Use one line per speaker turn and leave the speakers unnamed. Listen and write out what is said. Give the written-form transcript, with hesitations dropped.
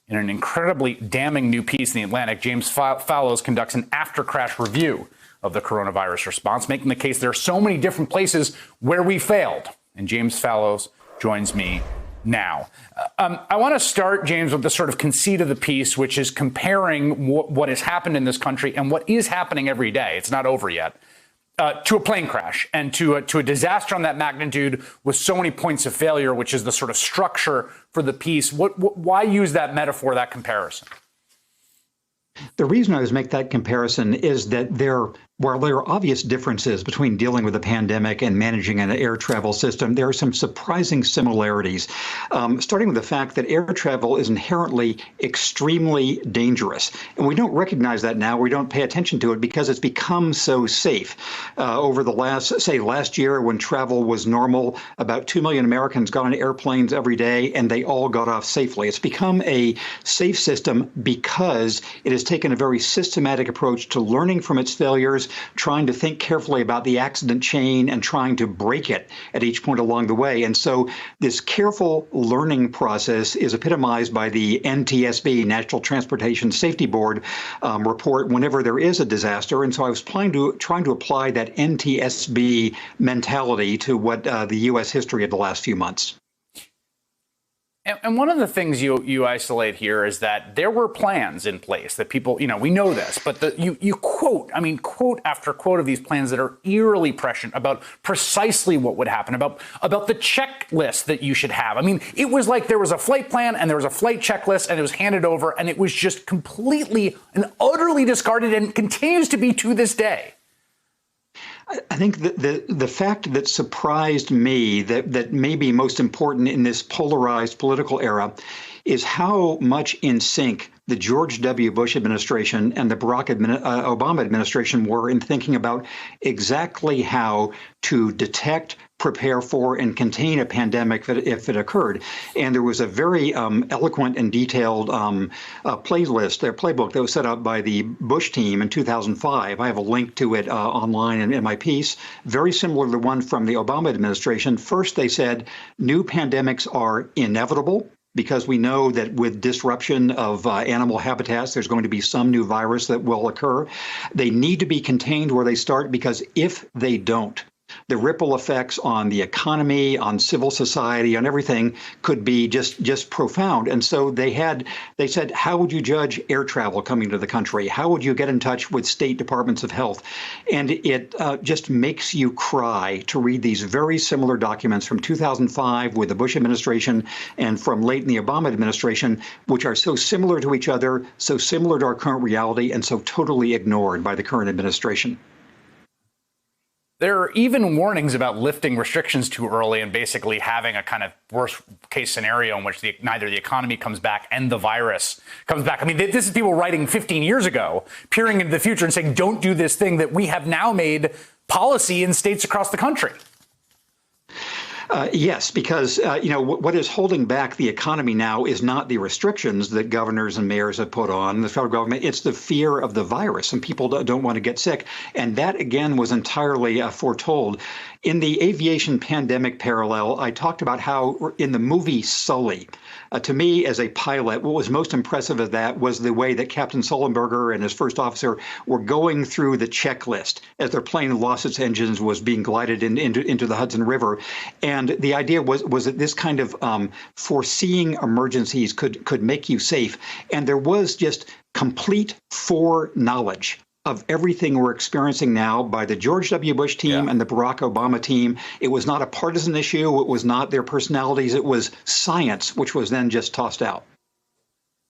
In an incredibly damning new piece in The Atlantic, James Fallows conducts an after-crash review of the coronavirus response, making the case there are so many different places where we failed. And James Fallows joins me now. I want to start, James, with the sort of conceit of the piece, which is comparing what has happened in this country and what is happening every day. It's not over yet. To a plane crash and to a disaster on that magnitude with so many points of failure, which is the sort of structure for the piece. Why use that metaphor, that comparison?
The reason I always make that comparison is that while there are obvious differences between dealing with a pandemic and managing an air travel system, there are some surprising similarities, starting with the fact that air travel is inherently extremely dangerous. And we don't recognize that now. We don't pay attention to it because it's become so safe. Over the last year when travel was normal, about 2 million Americans got on airplanes every day and they all got off safely. It's become a safe system because it has taken a very systematic approach to learning from its failures, trying to think carefully about the accident chain and trying to break it at each point along the way. And so this careful learning process is epitomized by the NTSB, National Transportation Safety Board, report whenever there is a disaster. And so I was trying to apply that NTSB mentality to what the U.S. history of the last few months.
And one of the things you isolate here is that there were plans in place that people, we know this, but you quote after quote of these plans that are eerily prescient about precisely what would happen, about the checklist that you should have. I mean, it was like there was a flight plan and there was a flight checklist and it was handed over and it was just completely and utterly discarded and continues to be to this day.
I think the fact that surprised me, that may be most important in this polarized political era, is how much in sync the George W. Bush administration and the Barack Obama administration were in thinking about exactly how to detect, prepare for, and contain a pandemic if it occurred. And there was a very eloquent and detailed playbook that was set up by the Bush team in 2005. I have a link to it online in my piece, very similar to the one from the Obama administration. First, they said new pandemics are inevitable, because we know that with disruption of animal habitats, there's going to be some new virus that will occur. They need to be contained where they start, because if they don't, the ripple effects on the economy, on civil society, on everything could be just profound. And so they said, how would you judge air travel coming to the country? How would you get in touch with state departments of health? And it just makes you cry to read these very similar documents from 2005 with the Bush administration and from late in the Obama administration, which are so similar to each other, so similar to our current reality, and so totally ignored by the current administration.
There are even warnings about lifting restrictions too early and basically having a kind of worst case scenario in which neither the economy comes back and the virus comes back. I mean, this is people writing 15 years ago, peering into the future and saying, don't do this thing that we have now made policy in states across the country.
Yes, because, what is holding back the economy now is not the restrictions that governors and mayors have put on the federal government. It's the fear of the virus, and people don't want to get sick. And that, again, was entirely foretold. In the aviation pandemic parallel, I talked about how in the movie Sully, to me, as a pilot, what was most impressive of that was the way that Captain Sullenberger and his first officer were going through the checklist as their plane lost its engines, was being glided into the Hudson River. And the idea was that this kind of foreseeing emergencies could make you safe. And there was just complete foreknowledge of everything we're experiencing now by the George W. Bush team and the Barack Obama team. It was not a partisan issue. It was not their personalities. It was science, which was then just tossed out.